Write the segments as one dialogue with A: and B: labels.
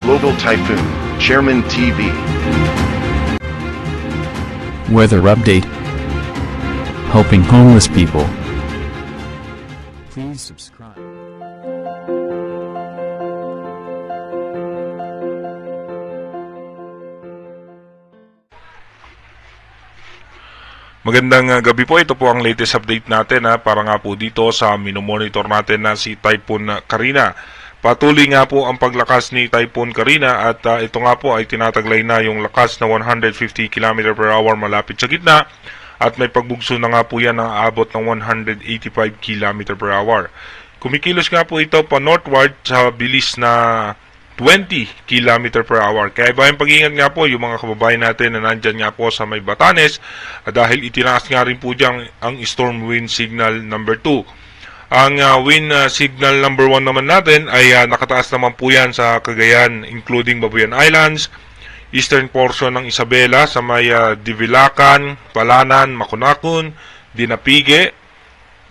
A: Global Typhoon, Chairman TV.
B: Weather update. Helping homeless people. Please subscribe.
C: Magandang gabi po, ito po ang latest update natin para nga po dito sa minomonitor natin na si Typhoon Karina. Patuloy nga po ang paglakas ni Typhoon Karina at ito nga po ay tinataglay na yung lakas na 150 km per hour malapit sa gitna at may pagbugso na nga po yan ng abot ng 185 km per hour. Kumikilos nga po ito pa northward sa bilis na 20 km per hour. Kaya bayang pag-iingat nga po yung mga kababayan natin na nandyan nga po sa may Batanes dahil itinaas nga rin po dyan ang storm wind signal number 2. Ang wind signal number 1 naman natin ay nakataas naman po yan sa Cagayan including Babuyan Islands, eastern portion ng Isabela sa may Divilacan, Palanan, Makunakun, Dinapige,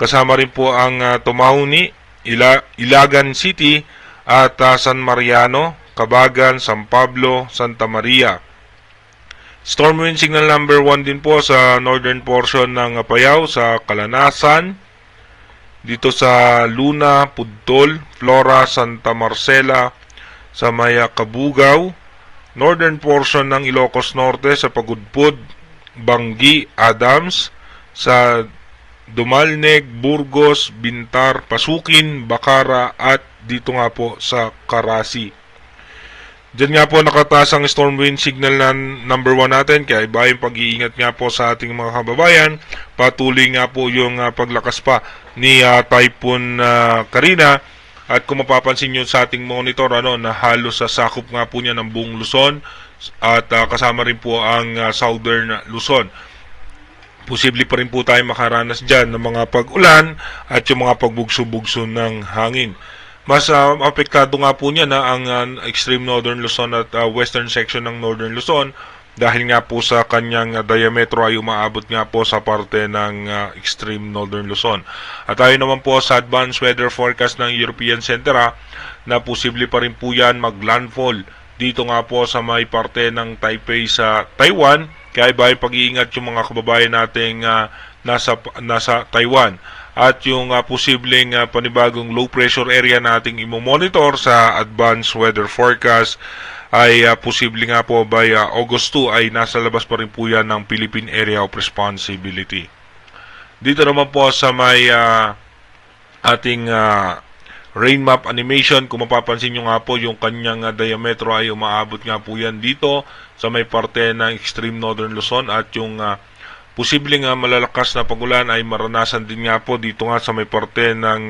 C: kasama rin po ang Tumauni, Ilagan City at San Mariano, Cabagan, San Pablo, Santa Maria. Storm wind signal number 1 din po sa northern portion ng Apayao sa Calanasan, dito sa Luna, Pudtol, Flora, Santa Marcela, sa Maya Cabugao, northern portion ng Ilocos Norte sa Pagudpud, Banggi, Adams, sa Dumalneg, Burgos, Bintar, Pasukin, Bacara at dito nga po sa Karasi. Diyan nga po nakataas ang storm wind signal na number 1 natin, kaya iba yung pag-iingat nga po sa ating mga kababayan. Patuloy nga po yung paglakas pa ni Typhoon Karina at kung mapapansin nyo sa ating monitor na halos sa sakop nga po niya ng buong Luzon at kasama rin po ang southern Luzon. Posible pa rin po tayo makaranas dyan ng mga pag-ulan at yung mga pagbugso-bugso ng hangin. Mas apektado nga po niya na ang extreme northern Luzon at western section ng northern Luzon dahil nga po sa kanyang diametro ay umaabot nga po sa parte ng extreme northern Luzon. At tayo naman po sa advanced weather forecast ng European Center na posible pa rin po yan mag-landfall dito nga po sa may parte ng Taipei sa Taiwan. Kaya iba yung pag-iingat yung mga kababayan nating nasa Taiwan. At yung posibleng panibagong low pressure area nating imomonitor sa advanced weather forecast ay posible nga po by August 2 ay nasa labas pa rin po yan ng Philippine Area of Responsibility. Dito naman po sa may ating rain map animation, kung mapapansin nyo nga po yung kanyang diametro ay umaabot nga po yan dito sa may parte ng extreme northern Luzon at yung posibleng malalakas na pagulan ay maranasan din nga po dito nga sa may parte ng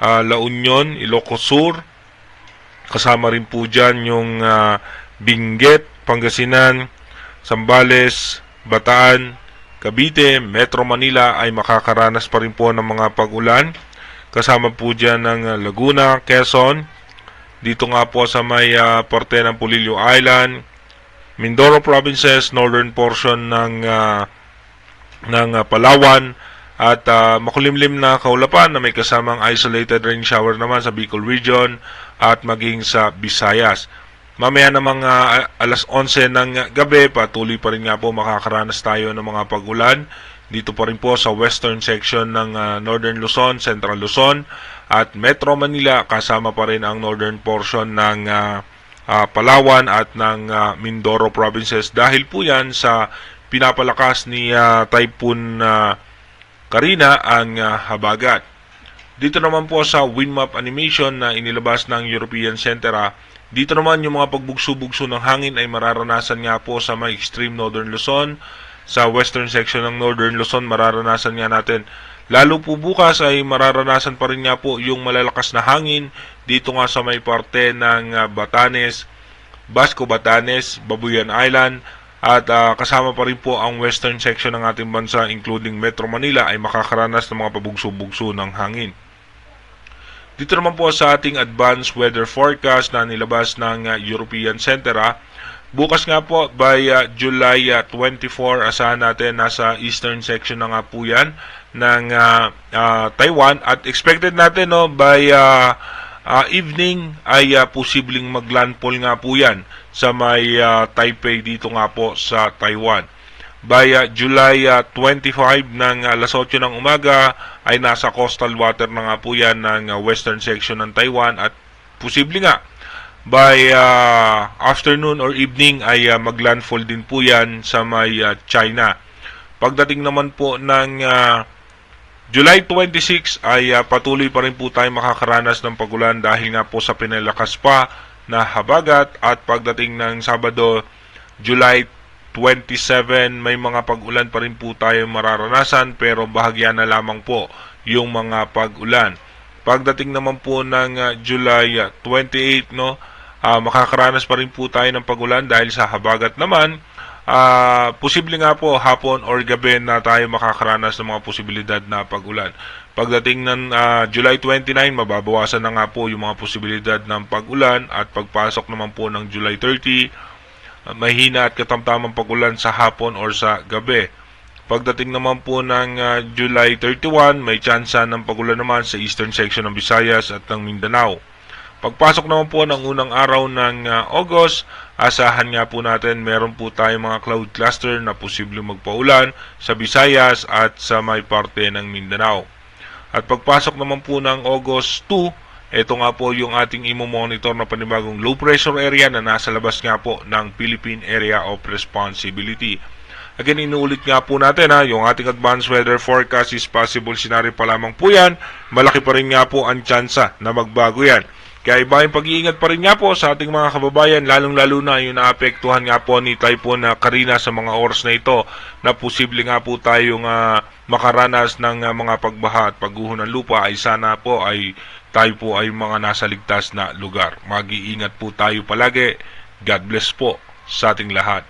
C: La Union, Ilocos Sur. Kasama rin po dyan yung Benguet, Pangasinan, Zambales, Bataan, Cavite, Metro Manila ay makakaranas pa rin po ng mga pagulan. Kasama po dyan ng Laguna, Quezon, dito nga po sa may parte ng Polillo Island, Mindoro Provinces, northern portion ng Palawan at makulimlim na kaulapan na may kasamang isolated rain shower naman sa Bicol region at maging sa Visayas. Mamaya namang alas 11 ng gabi, patuloy pa rin nga po makakaranas tayo ng mga pag-ulan dito pa rin po sa western section ng northern Luzon, central Luzon at Metro Manila, kasama pa rin ang northern portion ng Palawan at ng Mindoro provinces dahil po yan sa pinapalakas ni Typhoon Karina ang habagat. Dito naman po sa wind map animation na inilabas ng European Center, dito naman yung mga pagbugso-bugso ng hangin ay mararanasan nga po sa may extreme northern Luzon, sa western section ng northern Luzon mararanasan nga natin. Lalo po bukas ay mararanasan pa rin nga po yung malalakas na hangin dito nga sa may parte ng Batanes, Basco Batanes, Babuyan Island at kasama pa rin po ang western section ng ating bansa including Metro Manila ay makakaranas ng mga pabugso-bugso ng hangin. Dito naman po sa ating advanced weather forecast na nilabas ng European Center, bukas nga po by July 24 asahan natin nasa eastern section na nga po yan ng Taiwan at expected natin by evening ay posibleng maglandfall nga po yan sa may Taipei dito nga po sa Taiwan. By July 25 ng alas 8 ng umaga ay nasa coastal water na nga po yan ng western section ng Taiwan at posible nga by afternoon or evening ay maglandfall din po yan sa may China. Pagdating naman po ng July 26 ay patuloy pa rin po tayo makakaranas ng pagulan dahil nga po sa pinalakas pa na habagat, at pagdating ng Sabado, July 27, may mga pag-ulan pa rin po tayo mararanasan pero bahagya na lamang po yung mga pag-ulan. Pagdating naman po ng July 28, makakaranas pa rin po tayo ng pagulan dahil sa habagat naman. Posible nga po hapon or gabi na tayo makakaranas ng mga posibilidad na pagulan. Pagdating ng July 29, mababawasan na nga po yung mga posibilidad ng pagulan, at pagpasok naman po ng July 30, mahina at katamtamang pagulan sa hapon or sa gabi. Pagdating naman po ng July 31, may tsansa ng pagulan naman sa eastern section ng Visayas at ng Mindanao. Pagpasok naman po ng unang araw ng August, asahan nga po natin meron po tayong mga cloud cluster na posibleng magpaulan sa Visayas at sa may parte ng Mindanao. At pagpasok naman po ng August 2, ito nga po yung ating imo-monitor na panibagong low pressure area na nasa labas nga po ng Philippine Area of Responsibility. Again, inuulit nga po natin yung ating advanced weather forecast is possible scenario pa lamang po yan. Malaki pa rin nga po ang tsansa na magbago yan. Kaya iba yung pag-iingat pa rin nga po sa ating mga kababayan, lalong-lalo na yung naapektuhan nga po ni Typhoon Karina sa mga oras na ito, na posible nga po tayong makaranas ng mga pagbaha at pagguho ng lupa. Ay sana po ay tayo po ay mga nasa ligtas na lugar. Mag-iingat po tayo palagi. God bless po sa ating lahat.